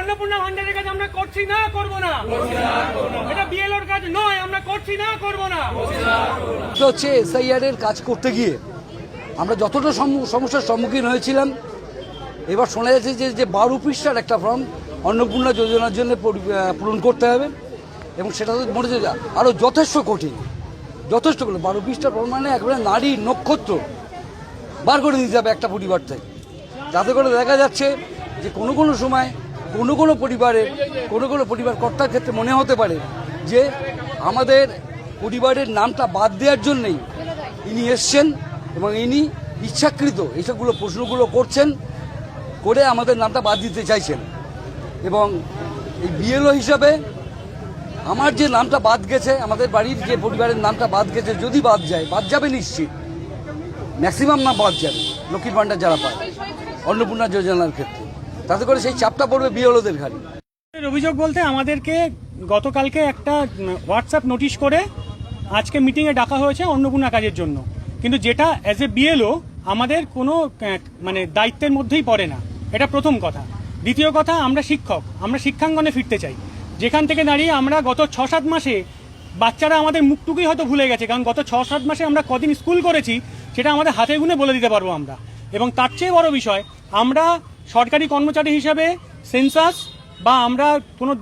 অন্নপূর্ণা ভান্ডারের কাজ আমরা করছি না, করব না। এটা বিএলওর কাজ নয়, আমরা করছি না, করব না। হচ্ছে এসআইআর এর কাজ করতে গিয়ে আমরা যতটা সমস্যার সম্মুখীন হয়েছিলাম, এবার শোনা যাচ্ছে যে 12 পৃষ্ঠার একটা ফর্ম অন্নপূর্ণা যোজনার জন্য পূরণ করতে হবে, এবং সেটা মনে হচ্ছে আরও যথেষ্ট কঠিন, যথেষ্ট কঠিন। 12 পৃষ্ঠার ফর্ম মানে একেবারে নারী নক্ষত্র বার করে দিতে হবে একটা পরিবার থেকে, যাতে করে দেখা যাচ্ছে যে কোনো সময় কোনো পরিবার কর্তার ক্ষেত্রে মনে হতে পারে যে আমাদের পরিবারের নামটা বাদ দেওয়ার জন্যই ইনি এসছেন এবং ইনি ইচ্ছাকৃত এইসবগুলো প্রশ্নগুলো করছেন, করে আমাদের নামটা বাদ দিতে চাইছেন। এবং এই বিএলও হিসাবে আমার যে নামটা বাদ গেছে, আমাদের বাড়ির যে পরিবারের নামটা বাদ গেছে, যদি বাদ যাবে নিশ্চিত, ম্যাক্সিমাম না বাদ যাবে লক্ষ্মীর ভাণ্ডার যারা পায় অন্নপূর্ণা যোজনার ক্ষেত্রে, তাতে করে সেই চাপটা পড়বে বিএলওদের ঘাড়ে। অভিযোগ বলতে আমাদেরকে গতকালকে একটা হোয়াটসঅ্যাপ নোটিশ করে আজকে মিটিংয়ে ডাকা হয়েছে অন্নপূর্ণা কাজের জন্য, কিন্তু যেটা অ্যাজ এ বিএলও আমাদের কোনো দায়িত্বের মধ্যেই পড়ে না। এটা প্রথম কথা। দ্বিতীয় কথা, আমরা শিক্ষক, আমরা শিক্ষাঙ্গনে ফিরতে চাই, যেখান থেকে দাঁড়িয়ে আমরা গত 6-7 মাসে বাচ্চারা আমাদের মুখটুকুই হয়তো ভুলে গেছে, কারণ গত 6-7 মাসে আমরা কদিন স্কুল করেছি সেটা আমাদের হাতে গুনে বলে দিতে পারবো আমরা। এবং তার চেয়ে বড় বিষয়, আমরা সরকারি কর্মচারী হিসাবে সেন্সাস বা আমরা কোনো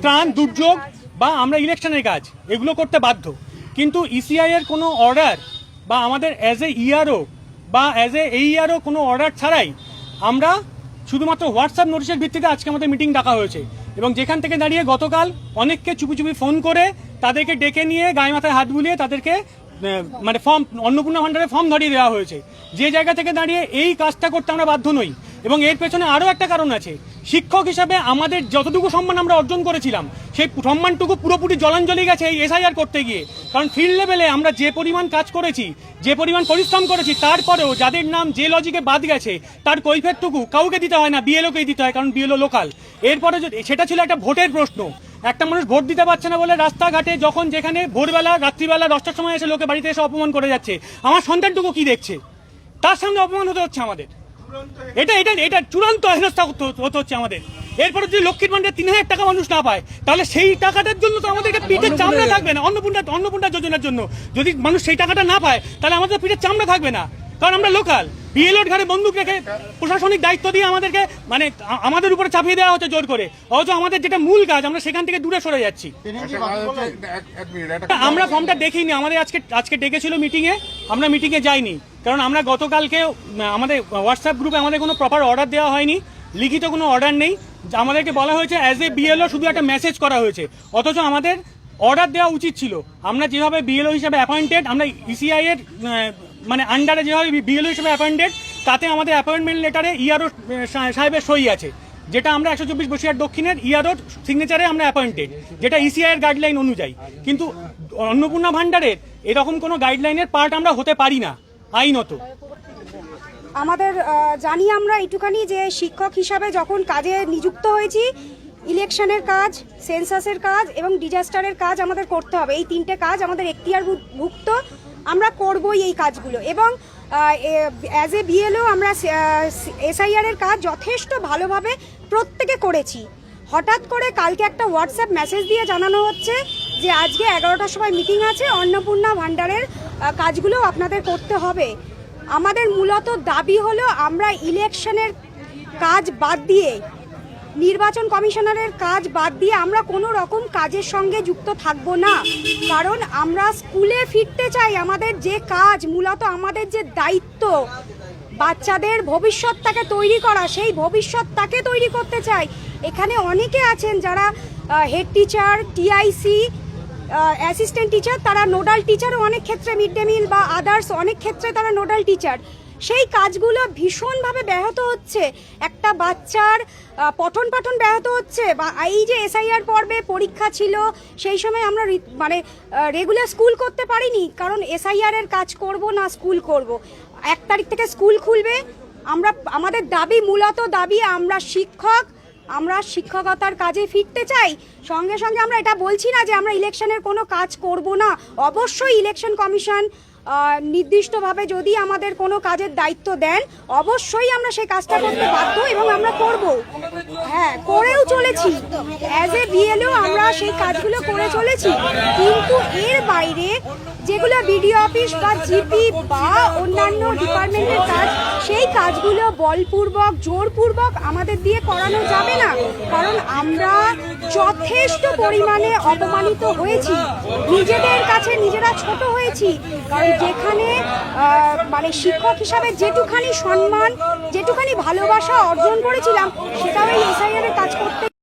ত্রাণ দুর্যোগ বা আমরা ইলেকশনের কাজ এগুলো করতে বাধ্য, কিন্তু ইসিআই এর কোনো অর্ডার বা আমাদের অ্যাজ এ ইআরও বা অ্যাজ এ এইআরও কোনো অর্ডার ছাড়াই আমরা শুধুমাত্র হোয়াটসঅ্যাপ নোটিশের ভিত্তিতে আজকে আমাদের মিটিং ডাকা হয়েছে। এবং যেখান থেকে দাঁড়িয়ে গতকাল অনেককে চুপি ফোন করে তাদেরকে ডেকে নিয়ে গায়ে মাথায় হাত বুলিয়ে তাদেরকে ফর্ম অন্নপূর্ণা ভান্ডারের ফর্ম ধরিয়ে দেওয়া হয়েছে, যে জায়গা থেকে দাঁড়িয়ে এই কাজটা করতে আমরা বাধ্য নই। এবং এর পেছনে আরও একটা কারণ আছে, শিক্ষক হিসাবে আমাদের যতটুকু সম্মান আমরা অর্জন করেছিলাম সেই সম্মানটুকু পুরোপুরি জলাঞ্জলি গেছে এই এসআইআর করতে গিয়ে। কারণ ফিল্ড লেভেলে আমরা যে পরিমাণ কাজ করেছি, যে পরিমাণ পরিশ্রম করেছি, তারপরেও যাদের নাম যে লজিকে বাদ গেছে তার কৈফিয়তটুকু কাউকে দিতে হয় না, বিএলওকেই দিতে হয়, কারণ বিএলও লোকাল। এরপরে সেটা ছিল একটা ভোটের প্রশ্ন, একটা মানুষ ভোট দিতে পারছে না বলে রাস্তাঘাটে যখন যেখানে ভোরবেলা রাত্রিবেলা 10টার সময় এসে লোকে বাড়িতে এসে অপমান করে যাচ্ছে, আমার সন্তানটুকু কি দেখছে, তার সামনে অপমান হতে হচ্ছে আমাদের। এটা চূড়ান্ত হেনস্থা হতে হচ্ছে আমাদের। এরপরে যদি লক্ষ্মীর ভান্ডার 3000 টাকা মানুষ না পায়, তাহলে সেই টাকাটার জন্য তো আমাদেরকে পিঠের চামড়া থাকবে না। অন্নপূর্ণা যোজনার জন্য যদি মানুষ সেই টাকাটা না পায়, তাহলে আমাদের পিঠের চামড়া থাকবে না, কারণ আমরা লোকাল। বিএলওর ঘাড়ে বন্দুক রেখে প্রশাসনিক দায়িত্ব দিয়ে আমাদেরকে আমাদের উপরে চাপিয়ে দেওয়া হচ্ছে জোর করে, অথচ আমাদের যেটা মূল কাজ আমরা সেখান থেকে দূরে সরে যাচ্ছি। আমরা ফর্মটা দেখিনি, আমাদের আজকে ডেকেছিল মিটিংয়ে, আমরা মিটিংয়ে যাইনি, কারণ আমরা গতকালকে আমাদের হোয়াটসঅ্যাপ গ্রুপে আমাদের কোনো প্রপার অর্ডার দেওয়া হয়নি, লিখিত কোনো অর্ডার নেই। আমাদেরকে বলা হয়েছে অ্যাজ এ বিএলও শুধু একটা মেসেজ করা হয়েছে, অথচ আমাদের অর্ডার দেওয়া উচিত ছিল। আমরা যেভাবে বিএলও হিসাবে অ্যাপয়েন্টেড, আমরা ইসিআই এর আন্ডারে যেভাবে বিএলও হিসেবে অ্যাপয়েন্টেড, তাতে আমাদের অ্যাপয়েন্টমেন্ট লেটারে ইআরও সাহেবের সই আছে, যেটা আমরা 124 বসিরহাট দক্ষিণের ইআরও সিগনেচারে আমরা অ্যাপয়েন্টেড, যেটা ইসিআই এর গাইডলাইন অনুযায়ী। কিন্তু অন্নপূর্ণা ভান্ডারের এরকম কোনো গাইডলাইনের পার্ট আমরা হতে পারি না আইনত। আমাদের জানি আমরা একটুখানি যে শিক্ষক হিসাবে যখন কাজে নিযুক্ত হয়েছি, ইলেকশনের কাজ, সেন্সাসের কাজ এবং ডিজাস্টারের কাজ আমাদের করতে হবে। এই 3টে কাজ আমাদের এখতিয়ারভুক্ত, আমরা করবই এই কাজগুলো। এবং অ্যাজ এ বিএলও আমরা এসআইআর এর কাজ যথেষ্ট ভালোভাবে প্রত্যেকে করেছি। হঠাৎ করে কালকে একটা হোয়াটসঅ্যাপ মেসেজ দিয়ে জানানো হচ্ছে যে আজকে 11টার সময় মিটিং আছে, অন্নপূর্ণা ভান্ডারের কাজগুলো আপনাদের করতে হবে। আমাদের মূলত দাবি হলো আমরা ইলেকশনের কাজ বাদ দিয়ে, নির্বাচন কমিশনারের কাজ বাদ দিয়ে আমরা কোনো রকম কাজের সঙ্গে যুক্ত থাকব না, কারণ আমরা স্কুলে ফিরতে চাই। আমাদের যে কাজ, মূলত আমাদের যে দায়িত্ব বাচ্চাদের ভবিষ্যৎটাকে তৈরি করা, সেই ভবিষ্যৎটাকে তৈরি করতে চাই। এখানে অনেকে আছেন যারা head teacher, TIC, assistant teacher, তারা নোডাল টিচারও অনেক ক্ষেত্রে, মিড ডে মিল বা আদার্স অনেক ক্ষেত্রে তারা নোডাল টিচার। সেই কাজগুলো ভীষণভাবে ব্যাহত হচ্ছে, একটা বাচ্চার পঠন পাঠন ব্যাহত হচ্ছে। বা এই যে এসআইআর পর্বে পরীক্ষা ছিল, সেই সময় আমরা রেগুলার স্কুল করতে পারিনি, কারণ এসআইআর এর কাজ করব না স্কুল করব। 1 তারিখ থেকে স্কুল খুলবে। আমাদের দাবি, মূলত দাবি আমরা শিক্ষক, আমরা শিক্ষকতার কাজে ফিরতে চাই। সঙ্গে সঙ্গে আমরা এটা বলছি না যে আমরা ইলেকশনের কোনো কাজ করব না। অবশ্যই ইলেকশন কমিশন নির্দিষ্টভাবে যদি আমাদের কোনো কাজের দায়িত্ব দেন, অবশ্যই আমরা সেই কাজটা করতে বাধ্য এবং আমরা করব। হ্যাঁ। হ্যাঁ করেও চলেছি, অ্যাজ এ বিএলও আমরা সেই কাজগুলো করে চলেছি, কিন্তু এর বাইরে যেগুলো বিডিও অফিস বা জিপি বা অন্যান্য ডিপার্টমেন্টের কাজ, সেই কাজগুলো বলপূর্বক জোরপূর্বক আমাদের দিয়ে করানো যাবে না, কারণ আমরা যথেষ্ট পরিমাণে অপমানিত হয়েছি, নিজেদের কাছে নিজেরা ছোট হয়েছি। কারণ যেখানে মানে শিক্ষক হিসাবে যেটুখানি সম্মান, যেটুখানি ভালোবাসা অর্জন করেছিলাম, সেটাও এই এসআইআর এর কাজ করতে